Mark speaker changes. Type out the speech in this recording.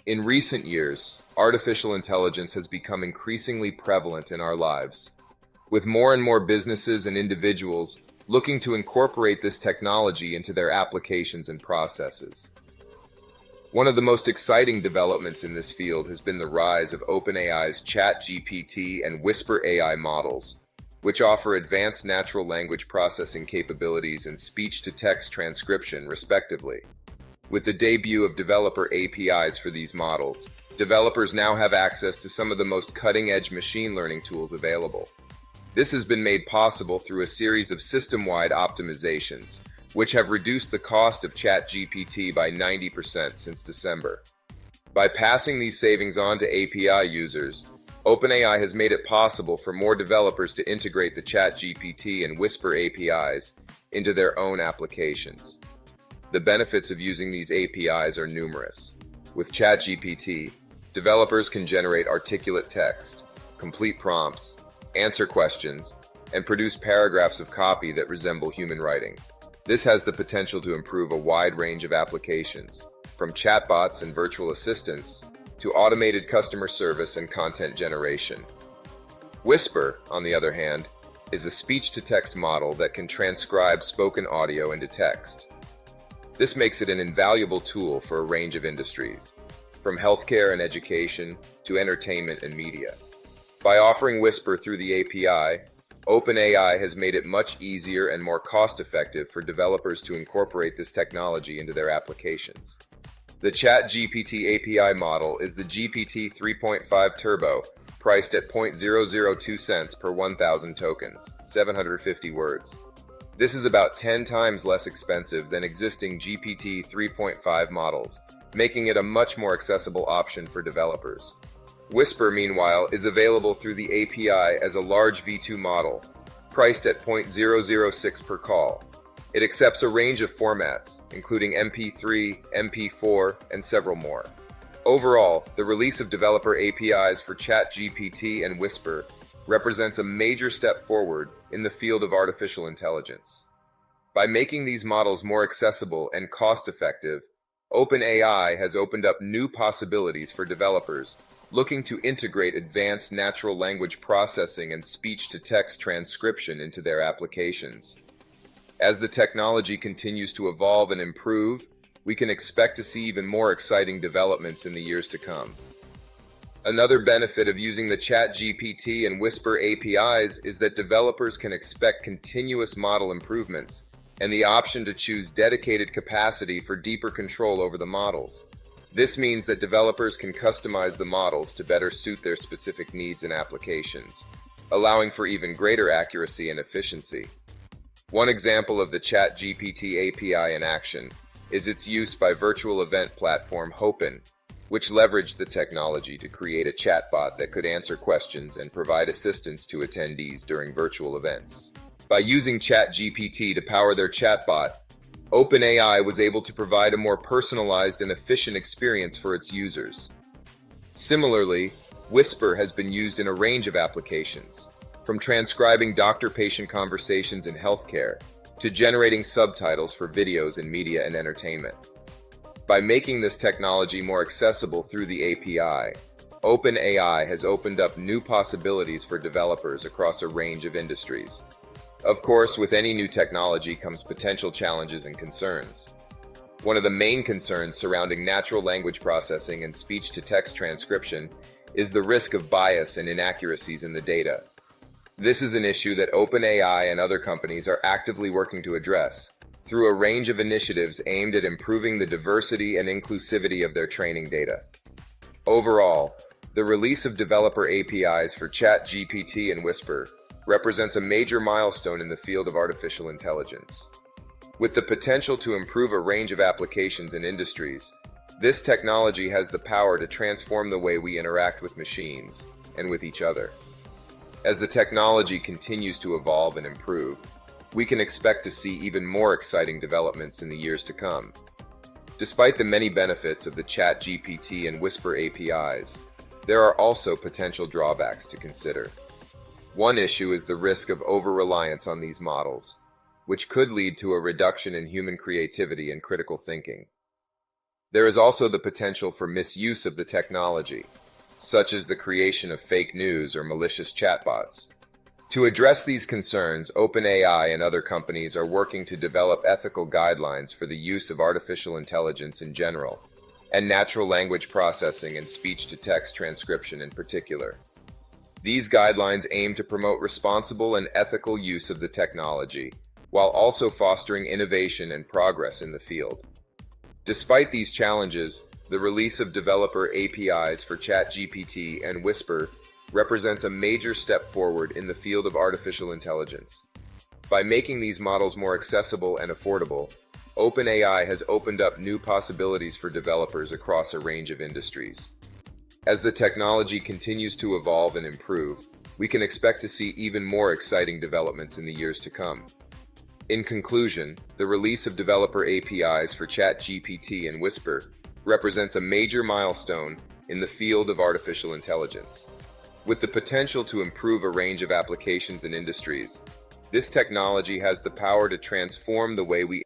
Speaker 1: In recent years, artificial intelligence has become increasingly prevalent in our lives, with more and more businesses and individuals looking to incorporate this technology into their applications and processes. One of the most exciting developments in this field has been the rise of OpenAI's ChatGPT and Whisper AI models, which offer advanced natural language processing capabilities and speech-to-text transcription, respectively. With the debut of developer APIs for these models, developers now have access to some of the most cutting-edge machine learning tools available. This has been made possible through a series of system-wide optimizations, which have reduced the cost of ChatGPT by 90% since December. By passing these savings on to API users, OpenAI has made it possible for more developers to integrate the ChatGPT and Whisper APIs into their own applications. The benefits of using these APIs are numerous. With ChatGPT, developers can generate articulate text, complete prompts, answer questions, and produce paragraphs of copy that resemble human writing. This has the potential to improve a wide range of applications, from chatbots and virtual assistants to automated customer service and content generation. Whisper, on the other hand, is a speech-to-text model that can transcribe spoken audio into text. This makes it an invaluable tool for a range of industries, from healthcare and education to entertainment and media. By offering Whisper through the API, OpenAI has made it much easier and more cost-effective for developers to incorporate this technology into their applications. The ChatGPT API model is the GPT 3.5 Turbo, priced at 0.002 cents per 1,000 tokens, 750 words. This is about 10 times less expensive than existing GPT 3.5 models, making it a much more accessible option for developers. Whisper, meanwhile, is available through the API as a large V2 model, priced at 0.006 per call. It accepts a range of formats, including MP3, MP4, and several more. Overall, the release of developer APIs for ChatGPT and Whisper represents a major step forward in the field of artificial intelligence. By making these models more accessible and cost-effective, OpenAI has opened up new possibilities for developers looking to integrate advanced natural language processing and speech-to-text transcription into their applications. As the technology continues to evolve and improve, we can expect to see even more exciting developments in the years to come. Another benefit of using the ChatGPT and Whisper APIs is that developers can expect continuous model improvements and the option to choose dedicated capacity for deeper control over the models. This means that developers can customize the models to better suit their specific needs and applications, allowing for even greater accuracy and efficiency. One example of the ChatGPT API in action is its use by virtual event platform Hopin, which leveraged the technology to create a chatbot that could answer questions and provide assistance to attendees during virtual events. By using ChatGPT to power their chatbot, OpenAI was able to provide a more personalized and efficient experience for its users. Similarly, Whisper has been used in a range of applications, from transcribing doctor-patient conversations in healthcare to generating subtitles for videos in media and entertainment. By making this technology more accessible through the API, OpenAI has opened up new possibilities for developers across a range of industries. Of course, with any new technology comes potential challenges and concerns. One of the main concerns surrounding natural language processing and speech-to-text transcription is the risk of bias and inaccuracies in the data. This is an issue that OpenAI and other companies are actively working to address through a range of initiatives aimed at improving the diversity and inclusivity of their training data. Overall, the release of developer APIs for ChatGPT and Whisper represents a major milestone in the field of artificial intelligence. With the potential to improve a range of applications and industries, this technology has the power to transform the way we interact with machines and with each other. As the technology continues to evolve and improve, we can expect to see even more exciting developments in the years to come. Despite the many benefits of the ChatGPT and Whisper APIs, there are also potential drawbacks to consider. One issue is the risk of over-reliance on these models, which could lead to a reduction in human creativity and critical thinking. There is also the potential for misuse of the technology, such as the creation of fake news or malicious chatbots. To address these concerns, OpenAI and other companies are working to develop ethical guidelines for the use of artificial intelligence in general, and natural language processing and speech-to-text transcription in particular. These guidelines aim to promote responsible and ethical use of the technology, while also fostering innovation and progress in the field. Despite these challenges, the release of developer APIs for ChatGPT and Whisper represents a major step forward in the field of artificial intelligence. By making these models more accessible and affordable, OpenAI has opened up new possibilities for developers across a range of industries. As the technology continues to evolve and improve, we can expect to see even more exciting developments in the years to come. In conclusion, the release of developer APIs for ChatGPT and Whisper represents a major milestone in the field of artificial intelligence. With the potential to improve a range of applications and industries, this technology has the power to transform the way we